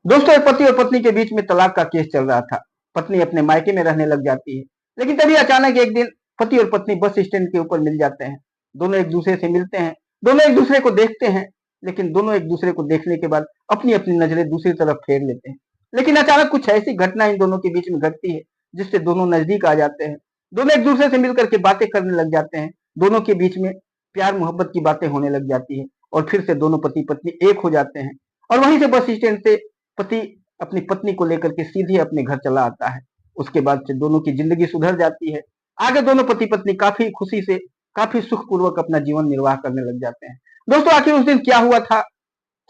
दोस्तों, एक पति और पत्नी के बीच में तलाक का केस चल रहा था। पत्नी अपने मायके में रहने लग जाती है, लेकिन तभी अचानक एक दिन पति और पत्नी बस स्टैंड के ऊपर मिल जाते हैं। दोनों एक दूसरे से मिलते हैं, दोनों एक दूसरे को देखते हैं, लेकिन दोनों एक दूसरे को देखने के बाद अपनी अपनी नजरें दूसरी तरफ फेर लेते हैं। लेकिन अचानक कुछ ऐसी घटना इन दोनों के बीच में घटती है, जिससे दोनों नजदीक आ जाते हैं। दोनों एक दूसरे से मिलकर के बातें करने लग जाते हैं। दोनों के बीच में प्यार मोहब्बत की बातें होने लग जाती है, और फिर से दोनों पति पत्नी एक हो जाते हैं। और वहीं से बस स्टैंड से पति अपनी पत्नी को लेकर के सीधे अपने घर चला आता है। उसके बाद से दोनों की जिंदगी सुधर जाती है। आगे दोनों पति पत्नी काफी खुशी से, काफी सुखपूर्वक अपना जीवन निर्वाह करने लग जाते हैं। दोस्तों, आखिर उस दिन क्या हुआ था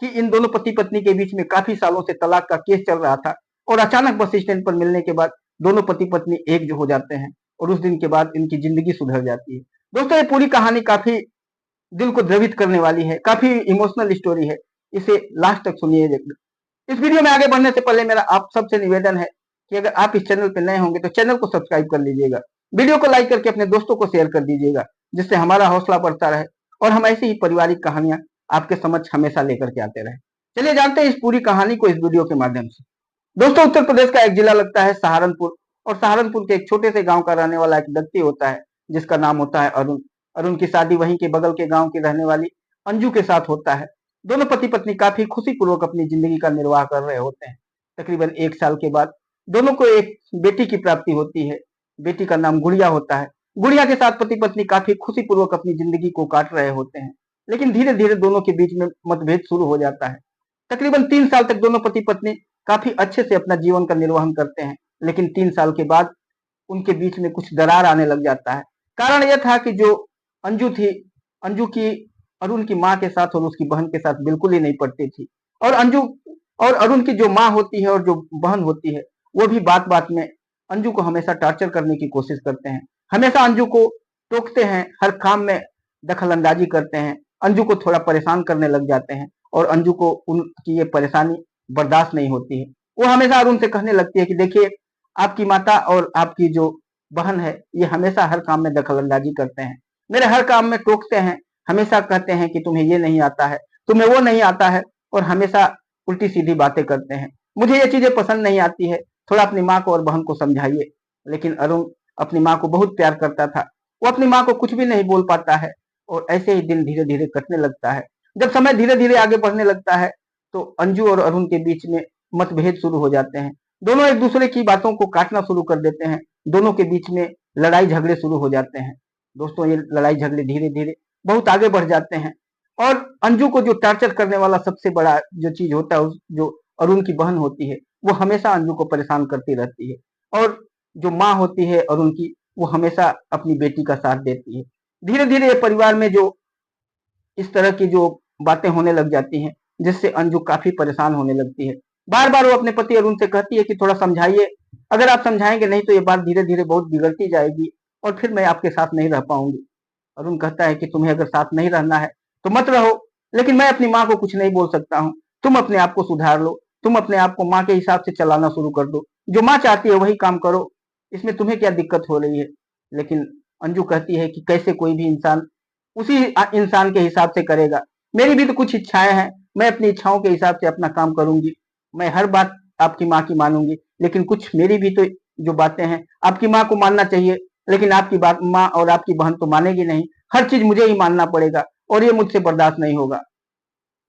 कि इन दोनों पति पत्नी के बीच में काफी सालों से तलाक का केस चल रहा था, और अचानक बस स्टैंड पर मिलने के बाद दोनों पति पत्नी एक जो हो जाते हैं, और उस दिन के बाद इनकी जिंदगी सुधर जाती है। दोस्तों, ये पूरी कहानी काफी दिल को द्रवित करने वाली है, काफी इमोशनल स्टोरी है। इसे लास्ट तक सुनिए। इस वीडियो में आगे बढ़ने से पहले मेरा आप सबसे निवेदन है कि अगर आप इस चैनल पर नए होंगे तो चैनल को सब्सक्राइब कर लीजिएगा, वीडियो को लाइक करके अपने दोस्तों को शेयर कर दीजिएगा, जिससे हमारा हौसला बढ़ता रहे और हम ऐसी ही पारिवारिक कहानियां आपके समक्ष हमेशा लेकर के आते रहे। चलिए जानते हैं इस पूरी कहानी को इस वीडियो के माध्यम से। दोस्तों, उत्तर प्रदेश का एक जिला लगता है सहारनपुर, और सहारनपुर के एक छोटे से गांव का रहने वाला एक व्यक्ति होता है, जिसका नाम होता है अरुण। अरुण की शादी वहीं के बगल के गांव की रहने वाली अंजू के साथ होता है। दोनों पति पत्नी काफी खुशी पूर्वक अपनी जिंदगी का निर्वाह कर रहे होते हैं। तकरीबन 1 साल के बाद दोनों को एक बेटी की प्राप्ति होती है। बेटी का नाम गुड़िया होता है। गुड़िया के साथ पति पत्नी काफी खुशी पूर्वक अपनी जिंदगी को काट रहे होते हैं, लेकिन धीरे धीरे दोनों के बीच में मतभेद शुरू हो जाता है। तकरीबन 3 साल तक दोनों पति पत्नी काफी अच्छे से अपना जीवन का निर्वहन करते हैं, लेकिन 3 साल के बाद उनके बीच में कुछ दरार आने लग जाता है। कारण यह था कि जो अंजू थी, अंजू की अरुण की माँ के साथ और उसकी बहन के साथ बिल्कुल ही नहीं पड़ती थी। और अंजू और अरुण की जो माँ होती है और जो बहन होती है, वो भी बात बात में अंजू को हमेशा टॉर्चर करने की कोशिश करते हैं। हमेशा अंजू को टोकते हैं, हर काम में दखल अंदाजी करते हैं, अंजू को थोड़ा परेशान करने लग जाते हैं, और अंजू को उनकी ये परेशानी बर्दाश्त नहीं होती है। वो हमेशा अरुण से कहने लगती है कि देखिए, आपकी माता और आपकी जो बहन है, ये हमेशा हर काम में दखल अंदाजी करते हैं, मेरे हर काम में टोकते हैं, हमेशा कहते हैं कि तुम्हें ये नहीं आता है, तुम्हें वो नहीं आता है, और हमेशा उल्टी सीधी बातें करते हैं। मुझे ये चीजें पसंद नहीं आती है, थोड़ा अपनी माँ को और बहन को समझाइए। लेकिन अरुण अपनी माँ को बहुत प्यार करता था। वो अपनी माँ को कुछ भी नहीं बोल पाता है, और ऐसे ही दिन धीरे धीरे कटने लगता है। जब समय धीरे धीरे आगे बढ़ने लगता है, तो अंजू और अरुण के बीच में मतभेद शुरू हो जाते हैं। दोनों एक दूसरे की बातों को काटना शुरू कर देते हैं। दोनों के बीच में लड़ाई झगड़े शुरू हो जाते हैं। दोस्तों, ये लड़ाई झगड़े धीरे धीरे बहुत आगे बढ़ जाते हैं, और अंजू को जो टॉर्चर करने वाला सबसे बड़ा जो चीज होता है, जो अरुण की बहन होती है, वो हमेशा अंजू को परेशान करती रहती है। और जो माँ होती है अरुण की, वो हमेशा अपनी बेटी का साथ देती है। धीरे धीरे ये परिवार में जो इस तरह की जो बातें होने लग जाती हैं, जिससे अंजू काफी परेशान होने लगती है। बार बार वो अपने पति अरुण से कहती है कि थोड़ा समझाइए, अगर आप समझाएंगे नहीं तो ये बात धीरे धीरे बहुत बिगड़ती जाएगी, और फिर मैं आपके साथ नहीं रह पाऊंगी। अरुण कहता है कि तुम्हें अगर साथ नहीं रहना है तो मत रहो, लेकिन मैं अपनी माँ को कुछ नहीं बोल सकता हूँ। तुम अपने आप को सुधार लो, तुम अपने आप को माँ के हिसाब से चलाना शुरू कर दो, जो माँ चाहती है वही काम करो, इसमें तुम्हें क्या दिक्कत हो रही है। लेकिन अंजू कहती है कि कैसे कोई भी इंसान उसी इंसान के हिसाब से करेगा, मेरी भी तो कुछ इच्छाएं हैं, मैं अपनी इच्छाओं के हिसाब से अपना काम करूंगी, मैं हर बात आपकी माँ की मानूंगी, लेकिन कुछ मेरी भी तो जो बातें हैं आपकी माँ को मानना चाहिए, लेकिन आपकी बात माँ और आपकी बहन तो मानेगी नहीं, हर चीज मुझे ही मानना पड़ेगा, और ये मुझसे बर्दाश्त नहीं होगा।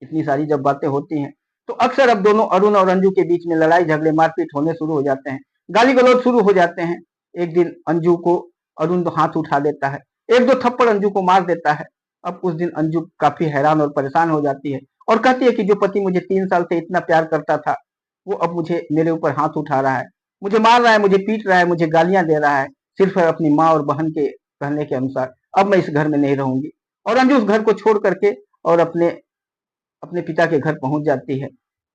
इतनी सारी जब बातें होती हैं, तो अक्सर अब दोनों अरुण और अंजू के बीच में लड़ाई झगड़े मारपीट होने शुरू हो जाते हैं, गाली गलौज शुरू हो जाते हैं। एक दिन अंजू को अरुण तो हाथ उठा देता है, एक दो थप्पड़ अंजू को मार देता है। अब उस दिन अंजू काफी हैरान और परेशान हो जाती है, और कहती है कि जो पति मुझे 3 साल से इतना प्यार करता था, वो अब मुझे मेरे ऊपर हाथ उठा रहा है, मुझे मार रहा है, मुझे पीट रहा है, मुझे गालियां दे रहा है, सिर्फ अपनी माँ और बहन के कहने के अनुसार। अब मैं इस घर में नहीं रहूंगी। और अंजू उस घर को छोड़ करके और अपने अपने पिता के घर पहुंच जाती है।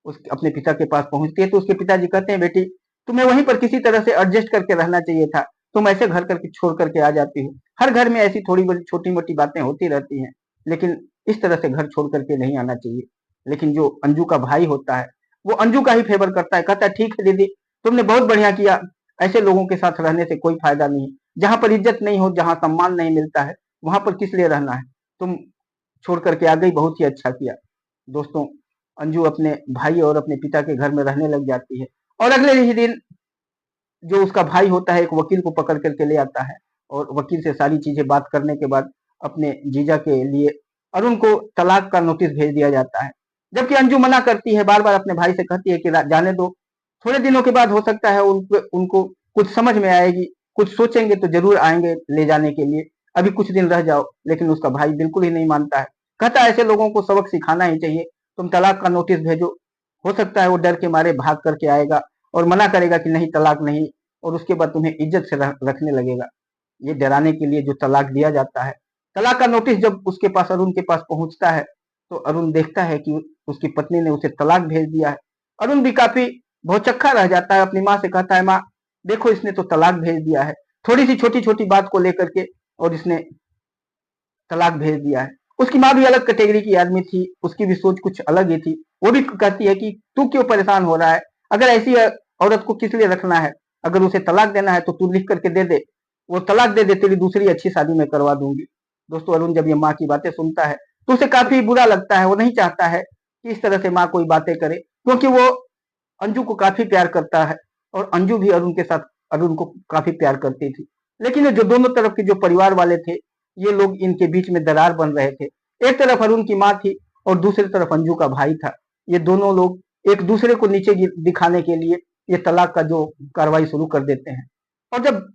उस अपने पिता के पास पहुंचती है, तो उसके पिताजी कहते हैं, बेटी तुम्हें वहीं पर किसी तरह से एडजस्ट करके रहना चाहिए था, तुम ऐसे घर करके छोड़ करके आ जाती हो। हर घर में ऐसी थोड़ी बड़ी छोटी मोटी बातें होती रहती हैं, लेकिन इस तरह से घर छोड़ करके नहीं आना चाहिए। लेकिन जो अंजू का भाई होता है, वो अंजू का ही फेवर करता है, कहता है ठीक है दीदी, तुमने बहुत बढ़िया किया, ऐसे लोगों के साथ रहने से कोई फायदा नहीं है, जहां पर इज्जत नहीं हो, जहां सम्मान नहीं मिलता है, वहां पर किस लिए रहना है, तुम छोड़ करके आ गई, बहुत ही अच्छा किया। दोस्तों, अंजू अपने भाई और अपने पिता के घर में रहने लग जाती है। और अगले ही दिन जो उसका भाई होता है एक वकील को पकड़ करके ले आता है, और वकील से सारी चीजें बात करने के बाद अपने जीजा के लिए अरुण को तलाक का नोटिस भेज दिया जाता है। जबकि अंजू मना करती है, बार बार अपने भाई से कहती है कि जाने दो, थोड़े दिनों के बाद हो सकता है उनको कुछ समझ में आएगी, कुछ सोचेंगे तो जरूर आएंगे ले जाने के लिए, अभी कुछ दिन रह जाओ। लेकिन उसका भाई बिल्कुल ही नहीं मानता है, कहता है ऐसे लोगों को सबक सिखाना ही चाहिए, तुम तलाक का नोटिस भेजो, हो सकता है वो डर के मारे भाग करके आएगा और मना करेगा कि नहीं तलाक नहीं, और उसके बाद तुम्हें इज्जत से रखने लगेगा। ये डराने के लिए जो तलाक दिया जाता है। तलाक का नोटिस जब उसके पास अरुण के पास पहुंचता है, तो अरुण देखता है कि उसकी पत्नी ने उसे तलाक भेज दिया है। अरुण भी काफी भौचक्का रह जाता है, अपनी माँ से कहता है, माँ देखो इसने तो तलाक भेज दिया है, थोड़ी सी छोटी छोटी बात को लेकर के, और इसने तलाक भेज दिया है। उसकी माँ भी अलग कैटेगरी की आदमी थी, उसकी भी सोच कुछ अलग ही थी। वो भी कहती है कि तू क्यों परेशान हो रहा है, अगर ऐसी औरत को किस लिए रखना है, अगर उसे तलाक देना है तो तू लिख करके दे दे, वो तलाक दे दे, तेरी दूसरी अच्छी शादी में करवा दूंगी। दोस्तों अरुण जब ये माँ की बातें सुनता है तो उसे काफी बुरा लगता है, वो नहीं चाहता है कि इस तरह से माँ कोई बातें करे, क्योंकि वो अंजू को काफी प्यार करता है, और अंजू भी अरुण के साथ अरुण को काफी प्यार करती थी। लेकिन ये जो दोनों तरफ के जो परिवार वाले थे, ये लोग इनके बीच में दरार बन रहे थे। एक तरफ अरुण की माँ थी और दूसरी तरफ अंजू का भाई था। ये दोनों लोग एक दूसरे को नीचे दिखाने के लिए ये तलाक का जो कार्रवाई शुरू कर देते हैं। और जब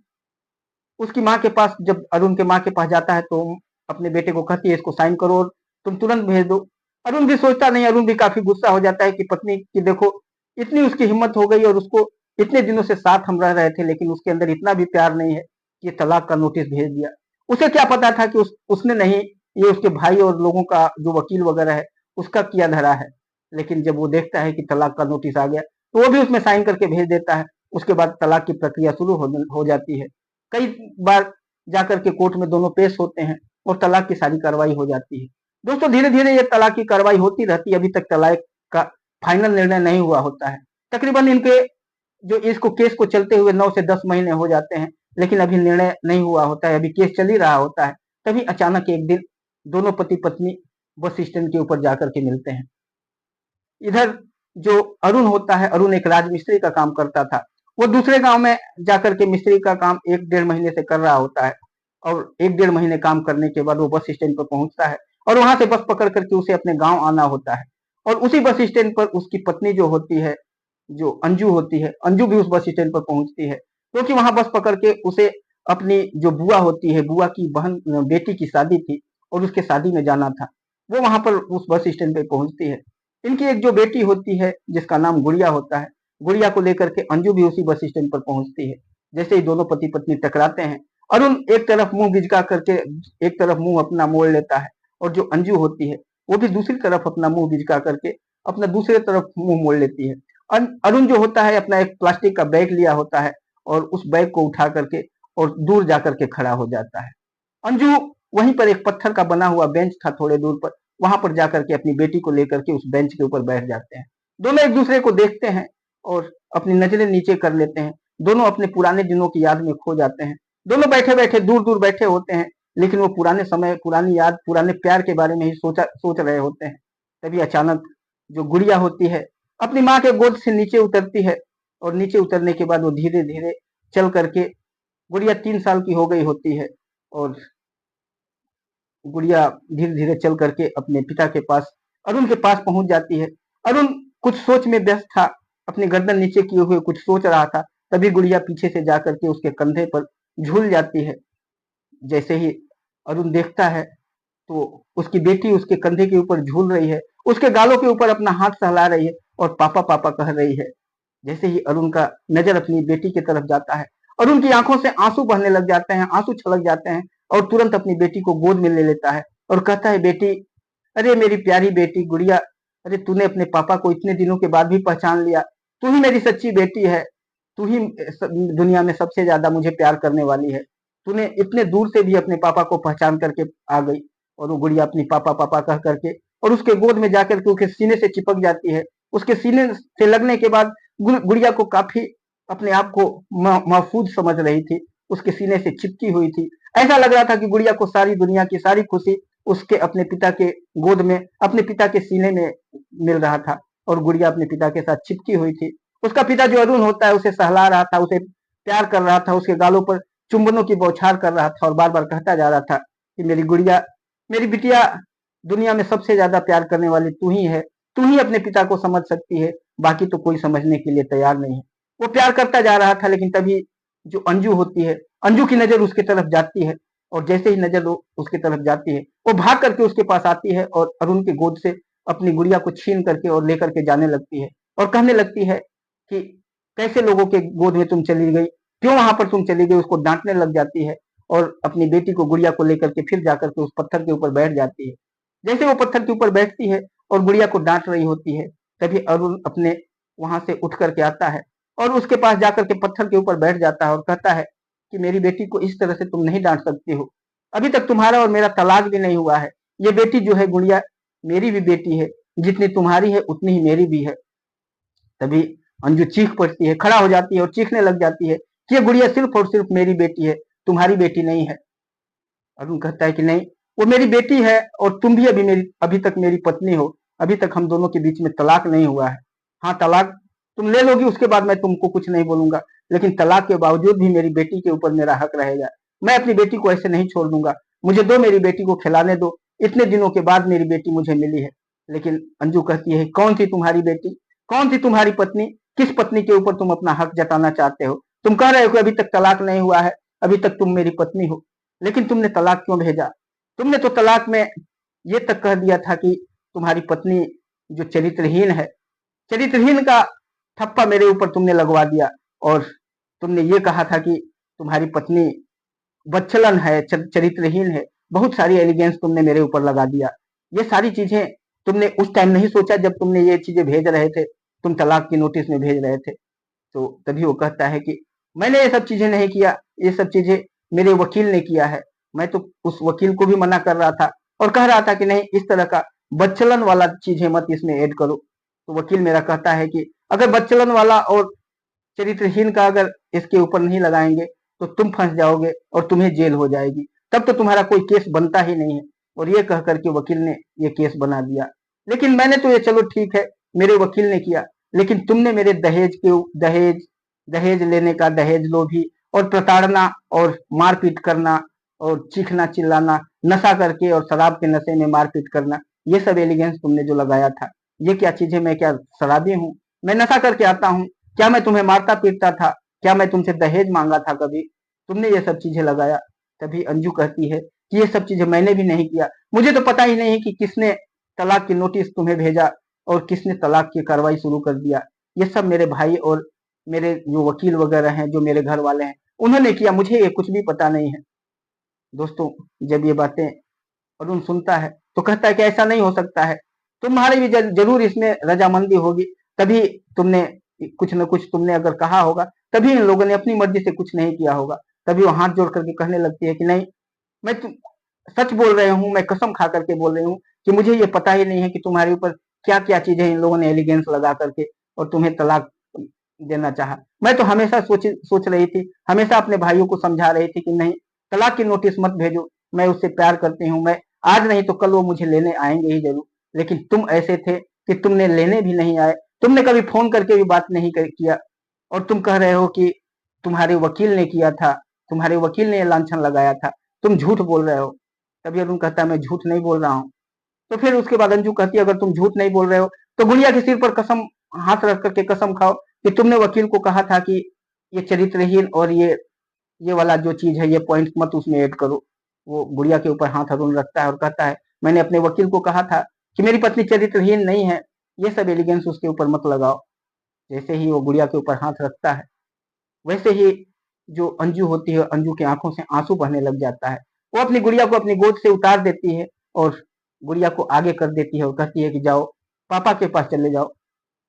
उसकी माँ के पास, जब अरुण के माँ के पास जाता है तो अपने बेटे को कहती है इसको साइन करो और तुम तुरंत भेज दो। अरुण भी सोचता नहीं, अरुण भी काफी गुस्सा हो जाता है कि पत्नी की देखो इतनी उसकी हिम्मत हो गई, और उसको इतने दिनों से साथ हम रह रहे थे, लेकिन उसके अंदर इतना भी प्यार नहीं है कि ये तलाक का नोटिस भेज दिया। उसे क्या पता था कि उसने नहीं, ये उसके भाई और लोगों का जो वकील वगैरह है उसका किया धरा है। लेकिन जब वो देखता है कि तलाक का नोटिस आ गया तो वो भी उसमें साइन करके भेज देता है। उसके बाद तलाक की प्रक्रिया शुरू हो जाती है। कई बार जाकर के कोर्ट में दोनों पेश होते हैं और तलाक की सारी कार्रवाई हो जाती है। दोस्तों धीरे धीरे ये तलाक की कार्रवाई होती रहती है, अभी तक तलाक का फाइनल निर्णय नहीं हुआ होता है। तकरीबन इनके जो इसको केस को चलते हुए 9 से 10 महीने हो जाते हैं, लेकिन अभी निर्णय नहीं हुआ होता है, अभी केस चल ही रहा होता है। तभी अचानक एक दिन दोनों पति पत्नी बस स्टैंड के ऊपर जाकर के मिलते हैं। इधर जो अरुण होता है, अरुण एक राजमिस्त्री का काम करता था, वो दूसरे गांव में जाकर के मिस्त्री का काम 1 डेढ़ महीने से कर रहा होता है, और 1 डेढ़ महीने काम करने के बाद वो बस स्टैंड पर पहुंचता है, और वहां से बस पकड़ करके उसे अपने गांव आना होता है। और उसी बस स्टैंड पर उसकी पत्नी जो होती है, जो अंजू होती है, अंजू भी उस बस स्टैंड पर पहुंचती है, क्योंकि वहां बस पकड़ के उसे अपनी जो बुआ होती है, बुआ की बहन बेटी की शादी थी और उसके शादी में जाना था। वो वहां पर उस बस स्टैंड पे पहुंचती है। इनकी एक जो बेटी होती है जिसका नाम गुड़िया होता है, गुड़िया को लेकर के अंजू भी उसी बस स्टैंड पर पहुंचती है। जैसे ही दोनों पति पत्नी टकराते हैं, अरुण एक तरफ मुंह बिचका करके एक तरफ मुंह अपना मोड़ लेता है, और जो अंजू होती है वो भी दूसरी तरफ अपना मुंह बिचका करके अपना दूसरे तरफ मुंह मोड़ लेती है। अरुण जो होता है अपना एक प्लास्टिक का बैग लिया होता है, और उस बैग को उठा करके और दूर जाकर के खड़ा हो जाता है। अंजू वहीं पर एक पत्थर का बना हुआ बेंच था थोड़े दूर पर, वहां पर जाकर के अपनी बेटी को लेकर के उस बेंच के ऊपर बैठ जाते हैं। दोनों एक दूसरे को देखते हैं और अपनी नजरें नीचे कर लेते हैं। दोनों अपने पुराने दिनों की याद में खो जाते हैं। दोनों बैठे बैठे दूर दूर बैठे होते हैं, लेकिन वो पुराने समय, पुरानी याद, पुराने प्यार के बारे में ही सोच रहे होते हैं। तभी अचानक जो गुड़िया होती है अपनी माँ के गोद से नीचे उतरती है, और नीचे उतरने के बाद वो धीरे धीरे चल करके, गुड़िया 3 साल की हो गई होती है, और गुड़िया धीरे धीरे चल करके अपने पिता के पास, अरुण के पास पहुंच जाती है। अरुण कुछ सोच में व्यस्त था, अपनी गर्दन नीचे किए हुए कुछ सोच रहा था। तभी गुड़िया पीछे से जाकर के उसके कंधे पर झूल जाती है। जैसे ही अरुण देखता है तो उसकी बेटी उसके कंधे के ऊपर झूल रही है, उसके गालों के ऊपर अपना हाथ सहला रही है और पापा पापा कह रही है। जैसे ही अरुण का नजर अपनी बेटी की तरफ जाता है, अरुण की आंखों से आंसू बहने लग जाते हैं, आंसू छलक जाते हैं, और तुरंत अपनी बेटी को गोद में ले लेता है और कहता है, बेटी, अरे मेरी प्यारी बेटी गुड़िया, अरे तूने अपने पापा को इतने दिनों के बाद भी पहचान लिया, तू ही मेरी सच्ची बेटी है, तू ही दुनिया में सबसे ज्यादा मुझे प्यार करने वाली है। तूने इतने दूर से भी अपने पापा को पहचान करके आ गई। और वो गुड़िया अपनी पापा पापा कह करके और उसके गोद में जाकर के उसके सीने से चिपक जाती है। उसके सीने से लगने के बाद गुड़िया को काफी अपने आप को महफूज समझ रही थी, उसके सीने से चिपकी हुई थी। ऐसा लग रहा था कि गुड़िया को सारी दुनिया की सारी खुशी उसके अपने पिता के गोद में, अपने पिता के सीने में मिल रहा था और गुड़िया अपने पिता के साथ चिपकी हुई थी। उसका पिता जो अरुण होता है उसे सहला रहा था, उसे प्यार कर रहा था, उसके गालों पर चुंबनों की बौछार कर रहा था और बार बार कहता जा रहा था कि मेरी गुड़िया, मेरी बिटिया, दुनिया में सबसे ज्यादा प्यार करने वाली तू ही है, तू ही अपने पिता को समझ सकती है, बाकी तो कोई समझने के लिए तैयार नहीं है। वो प्यार करता जा रहा था, लेकिन तभी जो अंजू होती है, अंजू की नजर उसकी तरफ जाती है और जैसे ही नजर उसकी तरफ जाती है वो भाग करके उसके पास आती है और अरुण की गोद से अपनी गुड़िया को छीन करके और लेकर के जाने लगती है और कहने लगती है कि कैसे लोगों के गोद में तुम चली गई, क्यों वहां पर तुम चली गई। उसको डांटने लग जाती है और अपनी बेटी को, गुड़िया को लेकर के फिर जाकर के उस पत्थर के ऊपर बैठ जाती है। जैसे वो पत्थर के ऊपर बैठती है और गुड़िया को डांट रही होती है, तभी अरुण अपने वहां से उठ करके आता है और उसके पास जाकर के पत्थर के ऊपर बैठ जाता है और कहता है कि मेरी बेटी को इस तरह से तुम नहीं डांट सकती हो, अभी तक तुम्हारा और मेरा तलाक भी नहीं हुआ है, ये बेटी जो है गुड़िया मेरी भी बेटी है, जितनी तुम्हारी है उतनी ही मेरी भी है। तभी अंजू चीख पड़ती है, खड़ा हो जाती है और चीखने लग जाती है कि ये गुड़िया सिर्फ और सिर्फ मेरी बेटी है, तुम्हारी बेटी नहीं है। अरुण कहता है कि नहीं, वो मेरी बेटी है और तुम भी अभी तक मेरी पत्नी हो, अभी तक हम दोनों के बीच में तलाक नहीं हुआ है। हाँ, तलाक तुम ले लोगी उसके बाद मैं तुमको कुछ नहीं बोलूंगा, लेकिन तलाक के बावजूद भी मेरी बेटी के ऊपर मेरा हक रहेगा। मैं अपनी बेटी को ऐसे नहीं छोड़ दूंगा, मुझे दो, मेरी बेटी को खिलाने दो, इतने दिनों के बाद मेरी बेटी मुझे मिली है। लेकिन अंजू कहती है, कौन थी तुम्हारी बेटी, कौन थी तुम्हारी पत्नी, किस पत्नी के ऊपर तुम अपना हक जताना चाहते हो। तुम कह रहे हो कि अभी तक तलाक नहीं हुआ है, अभी तक तुम मेरी पत्नी हो, लेकिन तुमने तलाक क्यों भेजा। तुमने तो तलाक में ये तक कह दिया था कि तुम्हारी पत्नी जो चरित्रहीन है, चरित्रहीन का ठप्पा मेरे ऊपर तुमने लगवा दिया और तुमने ये कहा था कि तुम्हारी पत्नी बच्चलन है, चरित्रहीन है, बहुत सारी एलिगेंस तुमने मेरे ऊपर लगा दिया। ये सारी चीजें तुमने उस टाइम नहीं सोचा जब तुमने ये चीजें भेज रहे थे, तुम तलाक की नोटिस में भेज रहे थे। तो तभी वो कहता है कि मैंने ये सब चीजें नहीं किया, ये सब चीजें मेरे वकील ने किया है। मैं तो उस वकील को भी मना कर रहा था और कह रहा था कि नहीं, इस तरह का बच्चलन वाला चीजें मत इसमें ऐड करो। तो वकील मेरा कहता है कि अगर बच्चलन वाला और चरित्रहीन का अगर इसके ऊपर नहीं लगाएंगे तो तुम फंस जाओगे और तुम्हें जेल हो जाएगी, तब तो तुम्हारा कोई केस बनता ही नहीं है। और ये कह करके वकील ने ये केस बना दिया। लेकिन मैंने तो ये, चलो ठीक है, मेरे वकील ने किया, लेकिन तुमने मेरे दहेज दहेज लेने का, दहेज लोभी और प्रताड़ना और मारपीट करना और चीखना चिल्लाना, नशा करके और शराब के नशे में मारपीट करना, ये सब एलिगेंस तुमने जो लगाया था, ये क्या चीजें, मैं क्या शराबी हूँ, मैं नशा करके आता हूँ, क्या मैं तुम्हें मारता पीटता था, क्या मैं तुमसे दहेज मांगा था कभी, तुमने ये सब चीजें लगाया। तभी अंजू कहती है कि ये सब चीजें मैंने भी नहीं किया, मुझे तो पता ही नहीं कि किसने तलाक की नोटिस तुम्हें भेजा और किसने तलाक की कार्रवाई शुरू कर दिया। ये सब मेरे भाई और मेरे जो वकील वगैरह हैं, जो मेरे घर वाले हैं, उन्होंने किया, मुझे ये कुछ भी पता नहीं है। दोस्तों, जब ये बातें अरुण सुनता है तो कहता है कि ऐसा नहीं हो सकता है, तुम्हारी भी जरूर इसमें रजामंदी होगी, तभी तुमने कुछ न कुछ तुमने अगर कहा होगा, तभी इन लोगों ने अपनी मर्जी से कुछ नहीं किया होगा। तभी वो हाथ जोड़ करके कहने लगती है कि नहीं, मैं सच बोल रहे हूँ, मैं कसम खा करके बोल रही हूँ कि मुझे ये पता ही नहीं है कि तुम्हारे ऊपर क्या क्या चीजें इन लोगों ने एलिगेंस लगा करके और तुम्हें तलाक देना चाहा। मैं तो हमेशा सोच रही थी, हमेशा अपने भाइयों को समझा रही थी कि नहीं, तलाक की नोटिस मत भेजो, मैं उससे प्यार करती हूँ, मैं आज नहीं तो कल वो मुझे लेने आएंगे ही जरूर। लेकिन तुम ऐसे थे कि तुमने लेने भी नहीं आए, तुमने कभी फोन करके भी बात नहीं किया और तुम कह रहे हो कि तुम्हारे वकील ने किया था, तुम्हारे वकील ने ये लांछन लगाया था, तुम झूठ बोल रहे हो। तभी अरुण कहता है मैं झूठ नहीं बोल रहा हूँ। तो फिर उसके बाद अंजू कहती है अगर तुम झूठ नहीं बोल रहे हो तो गुड़िया के सिर पर कसम, हाथ रख करके कसम खाओ कि तुमने वकील को कहा था कि ये चरित्रहीन और ये वाला जो चीज है, ये पॉइंट मत उसमें ऐड करो। वो गुड़िया के ऊपर हाथ अरुण रखता है और कहता है मैंने अपने वकील को कहा था कि मेरी पत्नी चरित्रहीन नहीं है, ये सब एलिगेंस उसके ऊपर मत लगाओ। जैसे ही वो गुड़िया के ऊपर हाथ रखता है, वैसे ही जो अंजू होती है, अंजू की आंखों से आंसू बहने लग जाता है। वो अपनी गुड़िया को अपनी गोद से उतार देती है और गुड़िया को आगे कर देती है और कहती है कि जाओ, पापा के पास चले जाओ।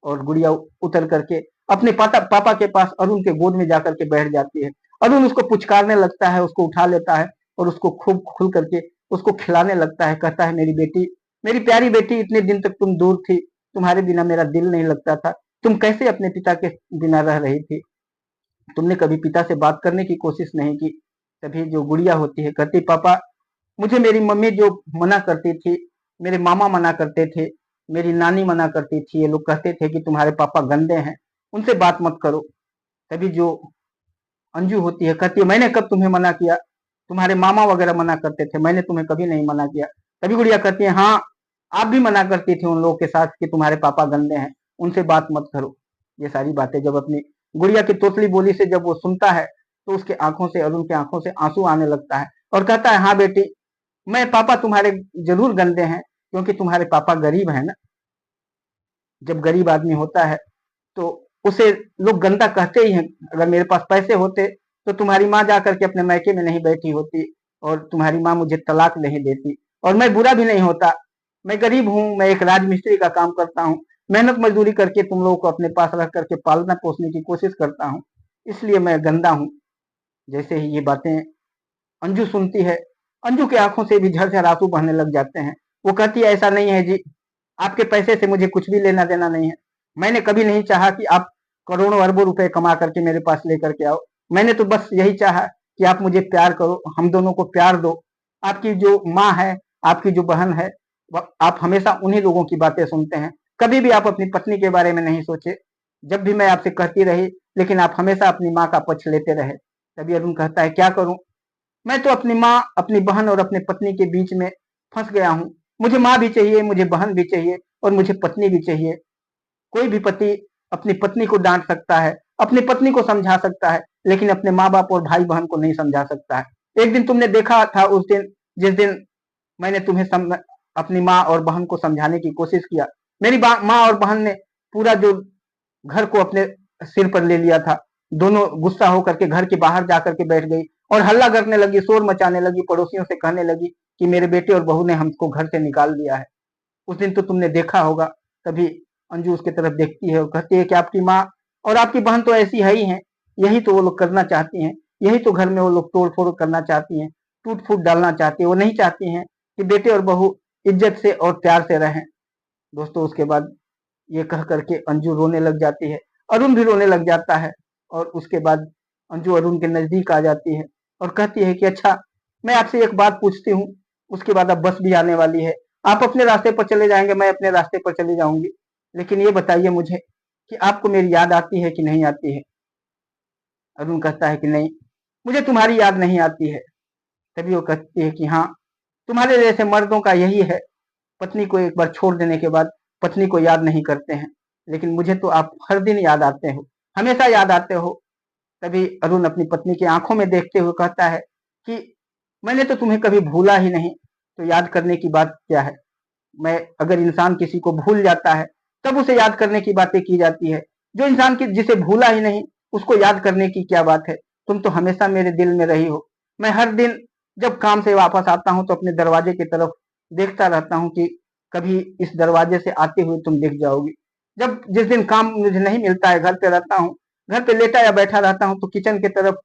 और गुड़िया उतर करके अपने पापा के पास अरुण के गोद में जाकर के बैठ जाती है। अरुण उसको पुचकारने लगता है, उसको उठा लेता है और उसको खूब खुल करके उसको खिलाने लगता है। कहता है मेरी बेटी, मेरी प्यारी बेटी, इतने दिन तक तुम दूर थी, तुम्हारे बिना मेरा दिल नहीं लगता था, तुम कैसे अपने पिता के बिना रह रही थी, तुमने कभी पिता से बात करने की कोशिश नहीं की। तभी जो गुड़िया होती है कहती पापा, मुझे मेरी मम्मी जो मना करती थी, मेरे मामा मना करते थे, मेरी नानी मना करती थी, ये लोग कहते थे कि तुम्हारे पापा गंदे हैं, उनसे बात मत करो। तभी जो अंजू होती है कहती है मैंने कब तुम्हें मना किया, तुम्हारे मामा वगैरह मना करते थे, मैंने तुम्हें कभी नहीं मना किया। तभी गुड़िया कहती है हाँ, आप भी मना करती थी उन लोगों के साथ कि तुम्हारे पापा गंदे हैं, उनसे बात मत करो। ये सारी बातें जब अपनी गुड़िया की तोतली बोली से जब वो सुनता है तो उसके आंखों से, अरुण के आंखों से आंसू आने लगता है और कहता है हाँ बेटी, मैं पापा तुम्हारे जरूर गंदे हैं, क्योंकि तुम्हारे पापा गरीब है ना। जब गरीब आदमी होता है तो उसे लोग गंदा कहते ही हैं। अगर मेरे पास पैसे होते तो तुम्हारी माँ जा करके अपने मैके में नहीं बैठी होती और तुम्हारी माँ मुझे तलाक नहीं देती, और मैं बुरा भी नहीं होता। मैं गरीब हूँ, मैं एक राजमिस्त्री का काम करता हूँ, मेहनत मजदूरी करके तुम लोगों को अपने पास रख करके पालना पोसने की कोशिश करता हूँ, इसलिए मैं गंदा हूँ। जैसे ही ये बातें अंजू सुनती है, अंजू की आंखों से भी झरझर आंसू बहने लग जाते हैं। वो कहती है ऐसा नहीं है जी, आपके पैसे से मुझे कुछ भी लेना देना नहीं है। मैंने कभी नहीं चाहा कि आप करोड़ों अरबों रुपए कमा करके मेरे पास लेकर के आओ। मैंने तो बस यही चाहा कि आप मुझे प्यार करो, हम दोनों को प्यार दो। आपकी जो माँ है, आपकी जो बहन है, आप हमेशा उन्हीं लोगों की बातें सुनते हैं, कभी भी आप अपनी पत्नी के बारे में नहीं सोचे। जब भी मैं आपसे कहती रही, लेकिन आप हमेशा अपनी माँ का पक्ष लेते रहे। तभी अरुण कहता है क्या करूं, मैं तो अपनी माँ, अपनी बहन और अपनी पत्नी के बीच में फंस गया हूँ। मुझे माँ भी चाहिए, मुझे बहन भी चाहिए और मुझे पत्नी भी चाहिए। कोई भी पति अपनी पत्नी को डांट सकता है, अपनी पत्नी को समझा सकता है, लेकिन अपने माँ बाप और भाई बहन को नहीं समझा सकता है। एक दिन तुमने देखा था, उस दिन जिस दिन मैंने तुम्हें अपनी माँ और बहन को समझाने की कोशिश किया, मेरी माँ और बहन ने पूरा जो घर को अपने सिर पर ले लिया था। दोनों गुस्सा होकर के घर के बाहर जाकर के बैठ गई और हल्ला करने लगी, शोर मचाने लगी, पड़ोसियों से कहने लगी कि मेरे बेटे और बहू ने हमको घर से निकाल दिया है। उस दिन तो तुमने देखा होगा। तभी अंजू उसके तरफ देखती है और कहती है कि आपकी माँ और आपकी बहन तो ऐसी है ही हैं, यही तो वो लोग करना चाहती हैं, यही तो घर में वो लोग तोड़ फोड़ करना चाहती हैं, टूट फूट डालना चाहती है। वो नहीं चाहती हैं कि बेटे और बहू इज्जत से और प्यार से रहें। दोस्तों उसके बाद ये कह करके अंजू रोने लग जाती है, अरुण भी रोने लग जाता है। और उसके बाद अंजू अरुण के नजदीक आ जाती है और कहती है कि अच्छा, मैं आपसे एक बात पूछती हूँ, उसके बाद अब बस भी आने वाली है, आप अपने रास्ते पर चले जाएंगे, मैं अपने रास्ते पर चली जाऊंगी, लेकिन ये बताइए मुझे कि आपको मेरी याद आती है कि नहीं आती है। अरुण कहता है कि नहीं, मुझे तुम्हारी याद नहीं आती है। तभी वो कहती है कि हाँ, तुम्हारे जैसे मर्दों का यही है, पत्नी को एक बार छोड़ देने के बाद पत्नी को याद नहीं करते हैं, लेकिन मुझे तो आप हर दिन याद आते हो, हमेशा याद आते हो। तभी अरुण अपनी पत्नी की आंखों में देखते हुए कहता है कि मैंने तो तुम्हें कभी भूला ही नहीं, तो याद करने की बात क्या है। मैं, अगर इंसान किसी को भूल जाता है तब उसे याद करने की बातें की जाती है, जो इंसान की जिसे भूला ही नहीं उसको याद करने की क्या बात है। तुम तो हमेशा मेरे दिल में रही हो। मैं हर दिन जब काम से वापस आता हूँ तो अपने दरवाजे की तरफ देखता रहता हूँ कि कभी इस दरवाजे से आते हुए तुम दिख जाओगी। जब जिस दिन काम मुझे नहीं मिलता है, घर पे रहता हूँ, घर पे लेटा या बैठा रहता हूँ, तो किचन की तरफ,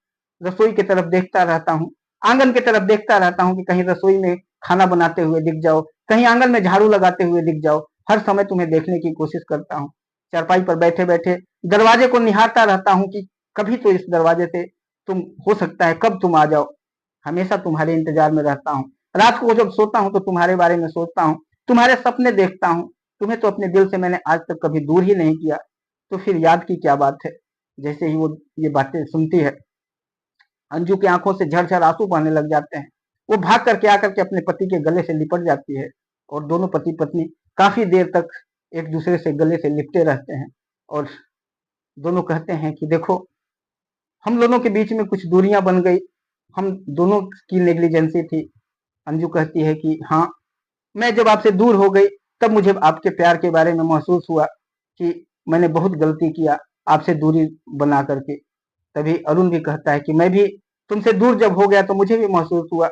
रसोई की तरफ देखता रहता हूँ, आंगन की तरफ देखता रहता हूँ कि कहीं रसोई में खाना बनाते हुए दिख जाओ, कहीं आंगन में झाड़ू लगाते हुए दिख जाओ। हर समय तुम्हें देखने की कोशिश करता हूँ। चारपाई पर बैठे बैठे दरवाजे को निहारता रहता हूँ कि कभी तो इस दरवाजे से तुम, हो सकता है कब तुम आ जाओ। हमेशा तुम्हारे इंतजार में रहता हूँ। रात को जब सोता हूँ तो तुम्हारे बारे में सोचता हूँ, तुम्हारे सपने देखता हूँ। तुम्हें तो अपने दिल से मैंने आज तक कभी दूर ही नहीं किया, तो फिर याद की क्या बात है। जैसे ही वो ये बातें सुनती है, अंजू की आंखों से झरझर आंसू बहने लग जाते हैं। वो भाग करके आकर के अपने पति के गले से लिपट जाती है और दोनों पति पत्नी काफी देर तक एक दूसरे से गले से लिपटे रहते हैं और दोनों कहते हैं कि देखो, हम दोनों के बीच में कुछ दूरियां बन गई, हम दोनों की नेग्लिजेंसी थी। अंजू कहती है कि हाँ, मैं जब आपसे दूर हो गई तब मुझे आपके प्यार के बारे में महसूस हुआ कि मैंने बहुत गलती किया आपसे दूरी बना करके। तभी अरुण भी कहता है कि मैं भी तुमसे दूर जब हो गया तो मुझे भी महसूस हुआ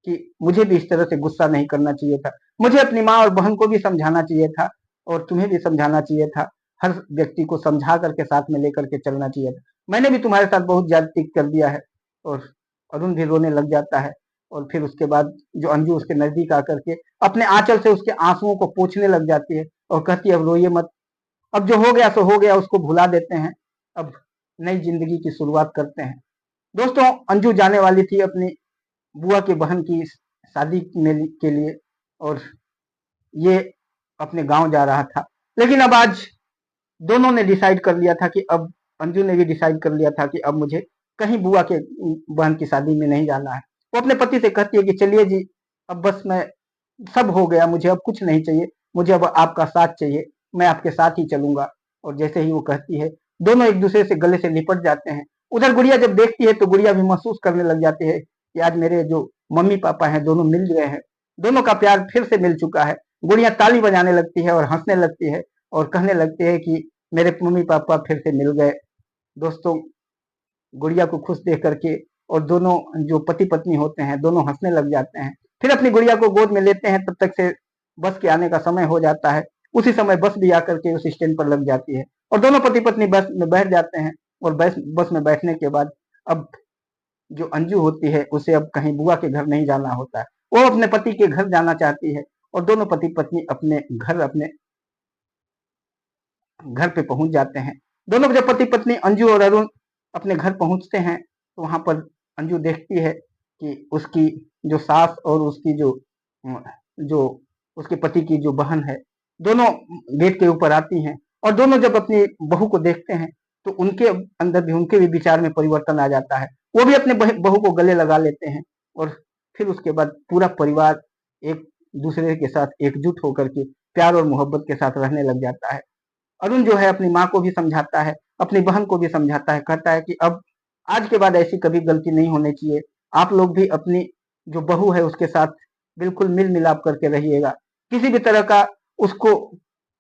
कि मुझे भी इस तरह से गुस्सा नहीं करना चाहिए था, मुझे अपनी माँ और बहन को भी समझाना चाहिए था और तुम्हें भी समझाना चाहिए था। हर व्यक्ति को समझा करके साथ में लेकर के चलना चाहिए था। मैंने भी तुम्हारे साथ बहुत ज्यादती कर दिया है। और अरुण भी रोने लग जाता है और फिर उसके बाद जो अंजू उसके नजदीक आकर के अपने आंचल से उसके आंसुओं को पोंछने लग जाती है और कहती है अब रोइए मत, अब जो हो गया सो हो गया, उसको भुला देते हैं, अब नई जिंदगी की शुरुआत करते हैं। दोस्तों, अंजू जाने वाली थी अपनी बुआ की बहन की शादी में के लिए, और ये अपने गांव जा रहा था। लेकिन अब आज दोनों ने डिसाइड कर लिया था कि अब अंजू ने भी डिसाइड कर लिया था कि अब मुझे कहीं बुआ के बहन की शादी में नहीं जाना है। वो अपने पति से कहती है कि चलिए जी, अब बस मैं सब हो गया, मुझे अब कुछ नहीं चाहिए, मुझे अब आपका साथ चाहिए, मैं आपके साथ ही चलूंगा। और जैसे ही वो कहती है, दोनों एक दूसरे से गले से लिपट जाते हैं। उधर गुड़िया जब देखती है तो गुड़िया भी महसूस करने लग जाती है कि आज मेरे जो मम्मी पापा हैं दोनों मिल गए हैं, दोनों का प्यार फिर से मिल चुका है। गुड़िया ताली बजाने लगती है और हंसने लगती है और कहने लगती है कि मेरे मम्मी पापा फिर से मिल गए। दोस्तों, गुड़िया को खुश देख करके और दोनों जो पति पत्नी होते हैं दोनों हंसने लग जाते हैं। फिर अपनी गुड़िया को गोद में लेते हैं। तब तक से बस के आने का समय हो जाता है। उसी समय बस भी आकर के उस स्टैंड पर लग जाती है और दोनों पति पत्नी बस में बैठ जाते हैं। और बस में बैठने के बाद अब जो अंजू होती है उसे अब कहीं बुआ के घर नहीं जाना होता है, वो अपने पति के घर जाना चाहती है। और दोनों पति पत्नी अपने घर पे पहुंच जाते हैं। दोनों जब पति पत्नी अंजू और अरुण अपने घर पहुंचते हैं तो वहां पर अंजू देखती है कि उसकी जो सास और उसकी जो उसके पति की जो बहन है, दोनों गेट के ऊपर आती हैं। और दोनों जब अपनी बहू को देखते हैं तो उनके भी विचार में परिवर्तन आ जाता है। वो भी अपने बहू को गले लगा लेते हैं और फिर उसके बाद पूरा परिवार एक दूसरे के साथ एकजुट होकर के प्यार और मोहब्बत के साथ रहने लग जाता है। अरुण जो है अपनी माँ को भी समझाता है, अपनी बहन को भी समझाता है, कहता है कि अब आज के बाद ऐसी कभी गलती नहीं होनी चाहिए। आप लोग भी अपनी जो बहू है उसके साथ बिल्कुल मिल मिलाप करके रहिएगा। किसी भी तरह का उसको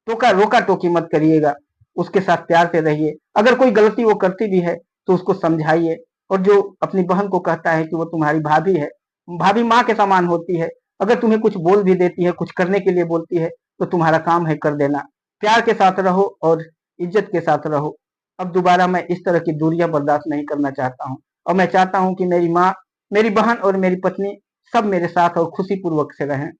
टोका रोका टोकी मत करिएगा। उसके साथ प्यार से रहिए। अगर कोई गलती वो करती भी है तो उसको समझाइए। और जो अपनी बहन को कहता है कि वो तुम्हारी भाभी है, भाभी माँ के समान होती है। अगर तुम्हें कुछ बोल भी देती है, कुछ करने के लिए बोलती है तो तुम्हारा काम है कर देना। प्यार के साथ रहो और इज्जत के साथ रहो। अब दोबारा मैं इस तरह की दूरियां बर्दाश्त नहीं करना चाहता हूँ और मैं चाहता हूँ कि मेरी माँ, मेरी बहन और मेरी पत्नी सब मेरे साथ और खुशी पूर्वक से रहें।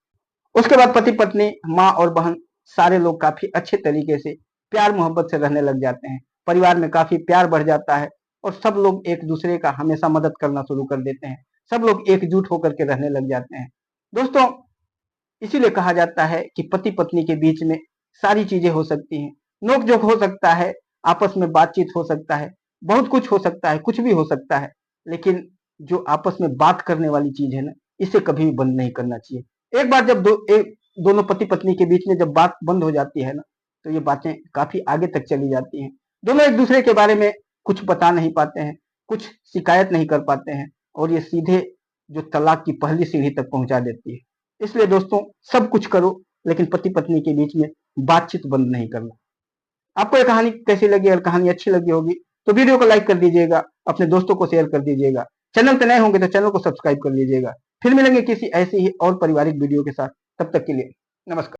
उसके बाद पति पत्नी, माँ और बहन सारे लोग काफी अच्छे तरीके से प्यार मोहब्बत से रहने लग जाते हैं। परिवार में काफी प्यार बढ़ जाता है और सब लोग एक दूसरे का हमेशा मदद करना शुरू कर देते हैं। सब लोग एकजुट होकर के रहने लग जाते हैं। दोस्तों, इसीलिए कहा जाता है कि पति पत्नी के बीच में सारी चीजें हो सकती हैं। नोक जोक हो सकता है, आपस में बातचीत हो सकता है, बहुत कुछ हो सकता है, कुछ भी हो सकता है। लेकिन जो आपस में बात करने वाली चीज है ना, इसे कभी भी बंद नहीं करना चाहिए। एक बार जब दोनों पति पत्नी के बीच में जब बात बंद हो जाती है ना, तो ये बातें काफी आगे तक चली जाती हैं। दोनों एक दूसरे के बारे में कुछ बता नहीं पाते हैं, कुछ शिकायत नहीं कर पाते हैं और ये सीधे जो तलाक की पहली सीढ़ी तक पहुंचा देती है। इसलिए दोस्तों, सब कुछ करो लेकिन पति पत्नी के बीच में बातचीत बंद नहीं करना। आपको ये कहानी कैसी लगी? अगर कहानी अच्छी लगी होगी तो वीडियो को लाइक कर दीजिएगा, अपने दोस्तों को शेयर कर दीजिएगा। चैनल पे नए होंगे तो चैनल को सब्सक्राइब कर लीजिएगा। फिर मिलेंगे किसी ऐसी ही और पारिवारिक वीडियो के साथ। तब तक के लिए नमस्कार।